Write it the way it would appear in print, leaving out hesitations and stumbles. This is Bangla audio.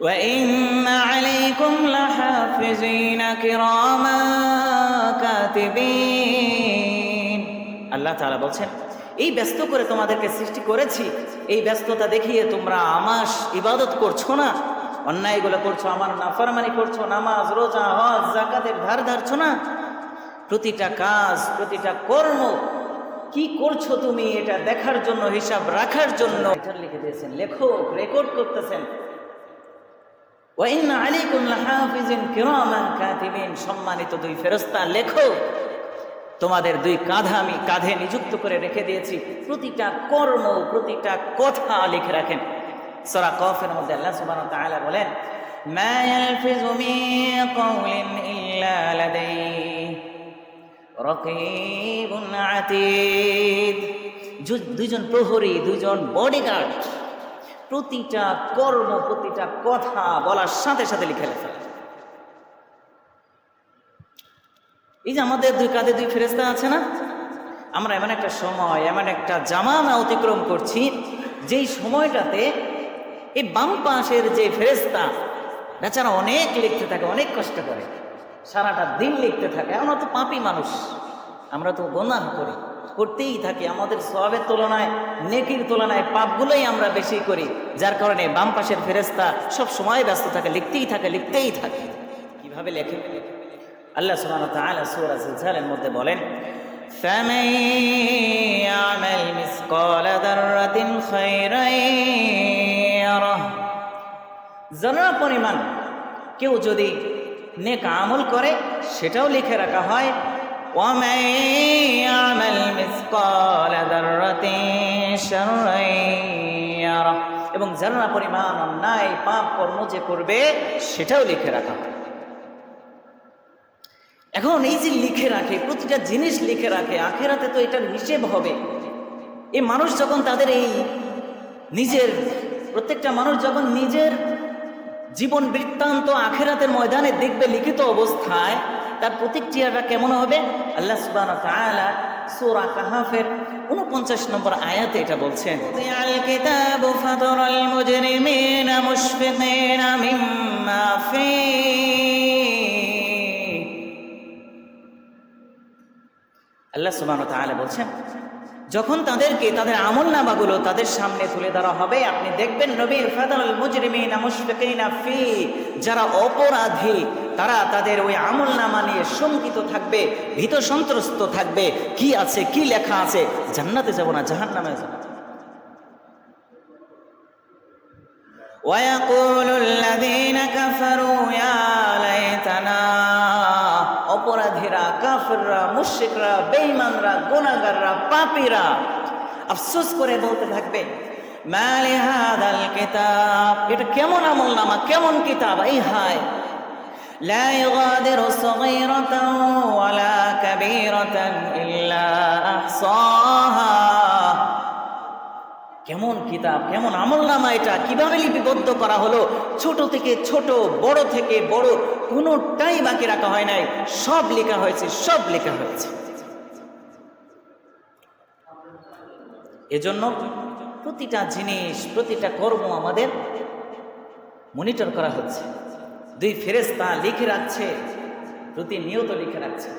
وَإِنَّ عَلَيْكُمْ لَحَافِظِينَ كِرَامًا كَاتِبِينَ। আল্লাহ তাআলা বলছেন, এই ব্যস্ত করে তোমাদেরকে সৃষ্টি করেছি, এই ব্যস্ততা দেখিয়ে তোমরা আমার ইবাদত করছো না, অন্যায়গুলো করছো, আমার নাফরমানি করছো, নামাজ রোজা হজ যাকাতের ধার ধারছো না। প্রতিটা কাজ, প্রতিটা কর্ম কি করছো তুমি, এটা দেখার জন্য, হিসাব রাখার জন্য লিখে দিয়েছেন লেখক, রেকর্ড করতেছেন। ওয়াইন্না আলাইকুম লাহাফিজিন কিরামান কাতিবিন, সম্মানিত দুই ফেরেশতা লেখক তোমাদের দুই কাঁধে নিযুক্ত করে রেখে দিয়েছি, প্রতিটা কর্ম, প্রতিটা কথা লিখে রাখেন। সূরা কফের মধ্যে আল্লাহ সুবহানাহু ওয়া তাআলা বলেন, মা ইয়ালফিযু মিন কাওলিন ইল্লা লাদাইহি রাকীবুন আতীদ। দুইজন প্রহরী, দুইজন বডিগার্ড প্রতিটা কর্ম, প্রতিটা কথা বলার সাথে সাথে লিখে রাখে। এই যে আমাদের দুই কাঁধে দুই ফেরেশতা আছে না, আমরা এমন একটা সময়, এমন একটা জামানা অতিক্রম করছি, যেই সময়টাতে এই বাম পাশের যে ফেরেশতা বেচারা অনেক লিখতে থাকে, অনেক কষ্ট করে, সারাটা দিন লিখতে থাকে। আমরা তো পাপী মানুষ, আমরা তো গুনাহ করি, করতেই থাকি। আমাদের সওয়াবের তুলনায়, নেকির তুলনায় পাপগুলোই আমরা বেশি করি, যার কারণে বাম পাশের ফেরেশতা সব সময় ব্যস্ত থাকে, লিখতেই থাকে। কিভাবে লেখে? আল্লাহ সুবহানাহু ওয়া তাআলা সূরা জিলজালের মধ্যে বলেন, ফামান ইয়ামাল মিসকালা যাররাতিন খায়রান ইয়ারাহ। যারা পরিমাণ কেউ যদি নেক আমল করে সেটাও লিখে রাখা হয়। ওয়া মান ইয়ামাল মিসকালা যাররাতিন শাররান ইয়ারাহ, এবং যারা পরিমাণ অন্যায় পাপ কর্ম যে করবে সেটাও লিখে রাখা হয়। এখন এই যে লিখে রাখে, প্রতিটা জিনিস লিখে রাখে, আখিরাতে তো এটার হিসেব হবে। এই মানুষ যখন তাদের এই নিজের, প্রত্যেকটা মানুষ যখন নিজের জীবন বৃত্তান্ত আখিরাতের ময়দানে দেখবে লিখিত অবস্থায়, তার প্রতিক্রিয়াটা কেমন হবে? আল্লাহ সুবহানাহু ওয়া তাআলা সূরা কাহফের 49 নম্বর আয়াতে এটা বলছেন, আল কিতাবু ফাতারাল মুজরিমিনা মুশফিকিনা মিম্মা ফীহি। আল্লাহ সুবহানাহু ওয়া তাআলা বলছেন, যখন তাদেরকে তাদের আমলনামাগুলো তাদের সামনে তুলে ধরা হবে, আপনি দেখবেন নবীর ফাতারাল মুজরিমিনা মুশফিকিনা ফি, যারা অপরাধী তারা তাদের ওই আমলনামা নিয়ে শঙ্কিত থাকবে, ভীত সন্ত্রস্ত থাকবে, কি আছে, কি লেখা আছে, জান্নাতে যাব না জাহান্নামে যাব। ওয়া ইয়াকুলুল্লাযীনা কাফারু ইয়া লাইতানা, অপরাধীরা, কাফেররা, মুশরিকরা, বেঈমানরা, গুনাহগাররা, পাপীরা আফসোস করে বলতে থাকবে, মা লিহাদাল কিতাব, এটা কেমন আমলনামা, কেমন কিতাব, এই হায়, লা ইগাদিরু সগীরাতান ওয়ালা কাবীরাতান ইল্লা আহসাহা। কেমন কিতাব, কেমন আমলনামা, এটা কিভাবে লিপিবদ্ধ করা হলো? ছোট থেকে ছোট, বড় থেকে বড়, কোনোটাই বাকি রাখা হয় নাই, সব লেখা হয়েছে, সব লেখা হয়েছে। এজন্য প্রতিটা জিনিস, প্রতিটা কর্ম আমাদের মনিটর করা হচ্ছে। দুই ফেরেশতা লিখে রাখছে, প্রতিনিয়ত লিখে রাখছে।